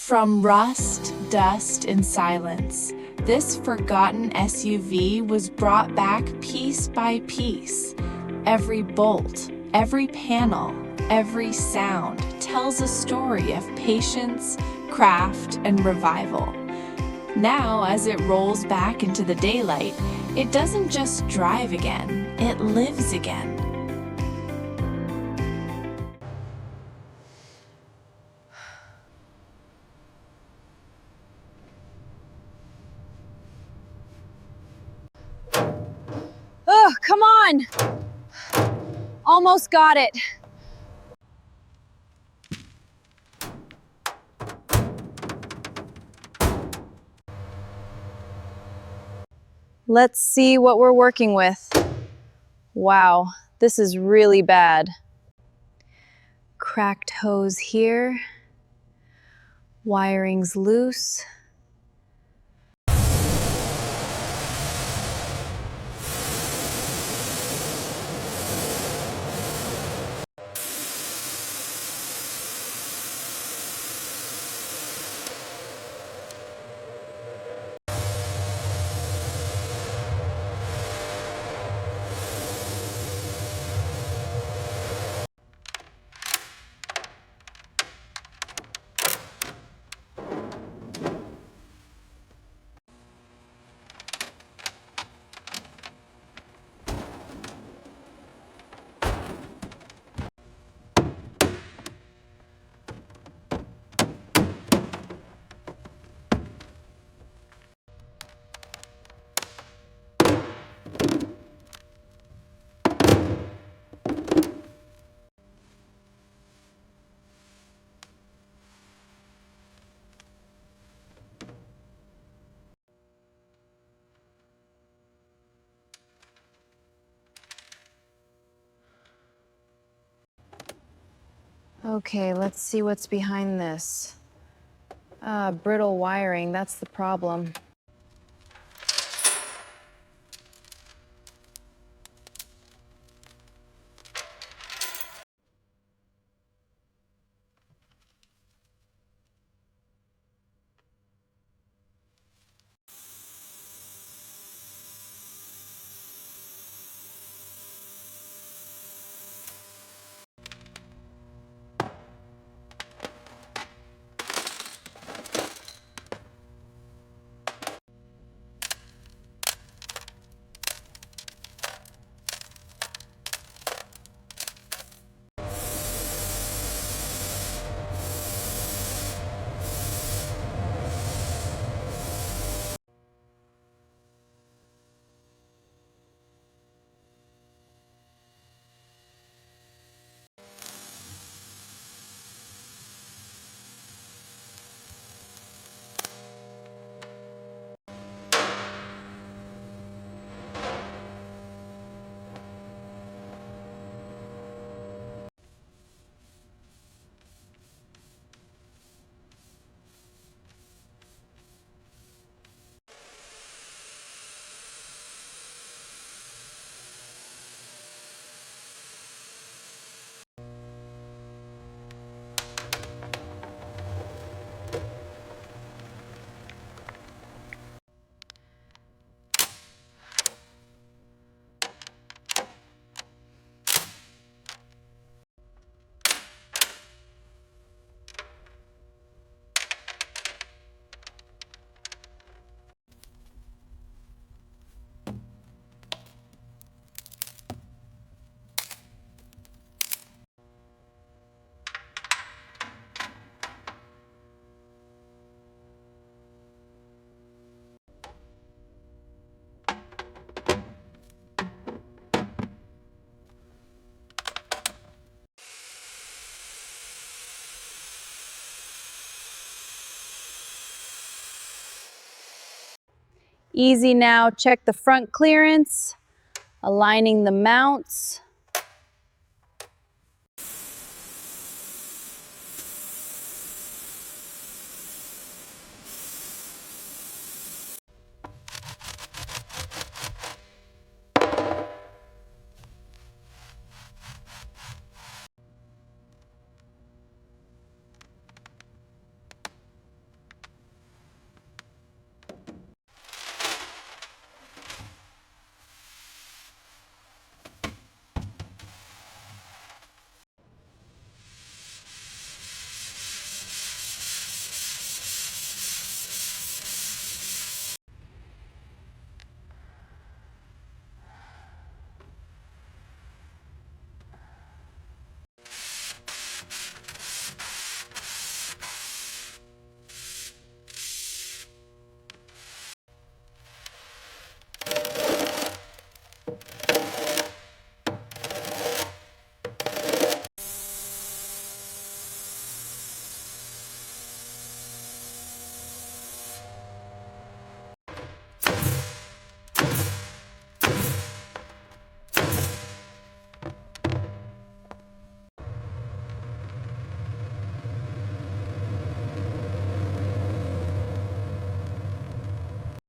From rust, dust, and silence, this forgotten SUV was brought back piece by piece. Every bolt, every panel, every sound tells a story of patience, craft, and revival. Now, as it rolls back into the daylight, it doesn't just drive again, it lives again. Oh, come on! Almost got it. Let's see what we're working with. Wow, this is really bad. Cracked hose here. Wiring's loose. Okay, let's see what's behind this. Brittle wiring, that's the problem. Easy now, check the front clearance, aligning the mounts.